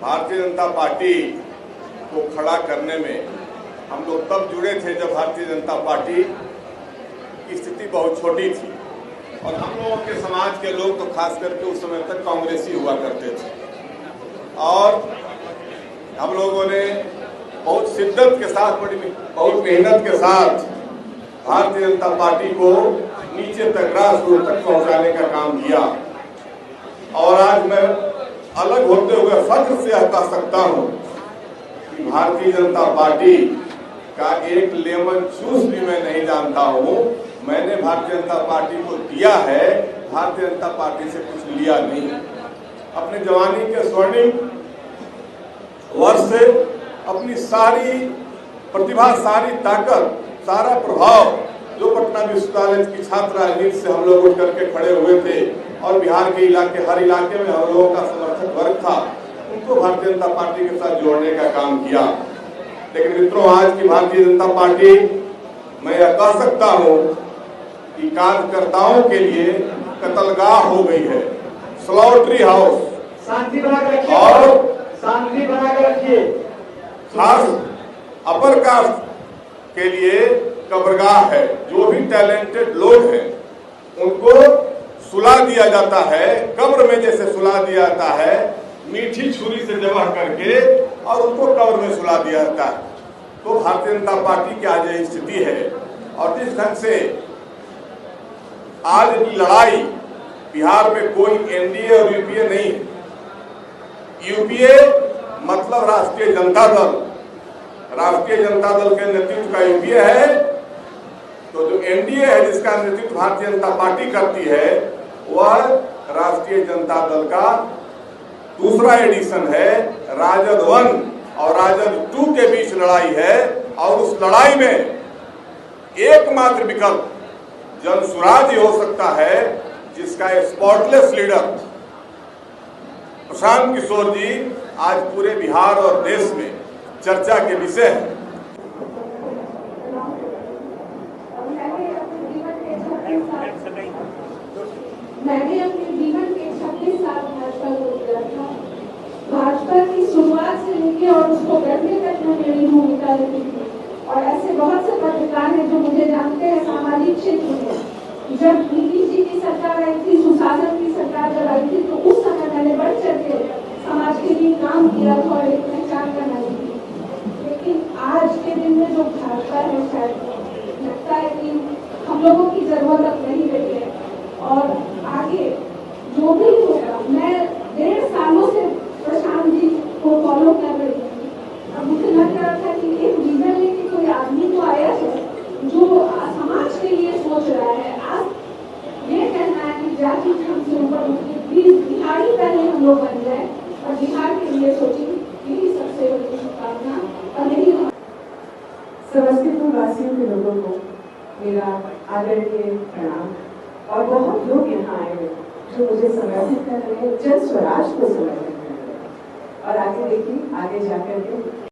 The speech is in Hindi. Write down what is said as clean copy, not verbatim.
भारतीय जनता पार्टी को खड़ा करने में हम लोग तब जुड़े थे जब भारतीय जनता पार्टी की स्थिति बहुत छोटी थी और हम लोगों के समाज के लोग तो खास करके उस समय तक कांग्रेसी हुआ करते थे और हम लोगों ने बहुत शिद्दत के साथ बहुत मेहनत के साथ भारतीय जनता पार्टी को नीचे तक ग्रास रूट तक पहुंचाने का काम किया। और आज मैं अलग होते हुए फख्र से कह सकता हूं कि भारतीय जनता पार्टी का एक लेमन जूस भी मैं नहीं जानता हूं। मैंने भारतीय जनता पार्टी को दिया है, भारतीय जनता पार्टी से कुछ लिया नहीं। अपने जवानी के स्वर्णिम वर्ष से अपनी सारी प्रतिभा, सारी ताकत, सारा प्रभाव जो पटना विश्वविद्यालय की छात्र राजनीति से हम लोग उठ करके खड़े हुए थे और बिहार के हर इलाके में हम लोगों का समर्थक वर्ग था, उनको भारतीय जनता पार्टी के साथ जोड़ने का काम किया। लेकिन मित्रों, आज की भारतीय जनता पार्टी, मैं यह कह सकता हूं कि कार्यकर्ताओं के लिए कत्लगाह हो गई है, स्लॉटरी हाउस। शांति बनाकर रखिए और शांति बनाकर रखिए। खास अपर कास्ट के लिए कब्रगाह है। जो भी टैलेंटेड लोग हैं उनको सुला दिया जाता है, कब्र में जैसे सुला दिया जाता है, मीठी छुरी से जबह करके और उनको कब्र में सुला दिया जाता है। तो भारतीय जनता पार्टी की आज यही स्थिति है। और जिस ढंग से आज की लड़ाई, बिहार में कोई एनडीए और यूपीए नहीं है। यूपीए मतलब राष्ट्रीय जनता दल, राष्ट्रीय जनता दल के नेतृत्व का यूपीए है। तो जो एनडीए है जिसका नेतृत्व भारतीय जनता पार्टी करती है, वह राष्ट्रीय जनता दल का दूसरा एडिशन है। राजद 1 और राजद 2 के बीच लड़ाई है और उस लड़ाई में एकमात्र विकल्प जनसुराज ही हो सकता है, जिसका स्पॉटलेस लीडर प्रशांत किशोर जी आज पूरे बिहार और देश में चर्चा के विषय है। मैंने अपने जीवन के 26 साल भाजपा को दिया था। भाजपा की शुरुआत से लेके और उसको करने तक में मेरी भूमिका रही थी। और ऐसे बहुत से पत्रकार हैं जो मुझे जानते हैं सामाजिक क्षेत्र में। जब नीतीश जी की सरकार आई थी, सुशासन की सरकार जब आई थी, तो उस समय मैंने बढ़ चढ़ के समाज के लिए काम किया था और एक पहचान बनाई थी। लेकिन आज के दिन में जो भाजपा है, शायद लगता है कि हम लोगों की जरूरत अब नहीं रही है। और आगे जो भी होगा, मैं 1.5 सालों से प्रशांत जी को फॉलो कर रही हूँ। अब मुझे लग रहा था कि एक विजन लेके कोई आदमी तो आया है जो समाज के लिए सोच रहा है। आज ये कहना है कि जाति धर्म से ऊपर उठके बिहारी पहले हम लोग बन जाए और बिहार के लिए सोचें, यही सबसे बड़ी शुभकामना। और यही समस्तीपुर वासियों के लोगों को मेरा आदरणीय प्रणाम। और बहुत लोग यहाँ आए हैं जो मुझे समर्पित कर रहे हैं, जन स्वराज को समर्पित कर रहे हैं। और आगे देखिए, आगे जाकर के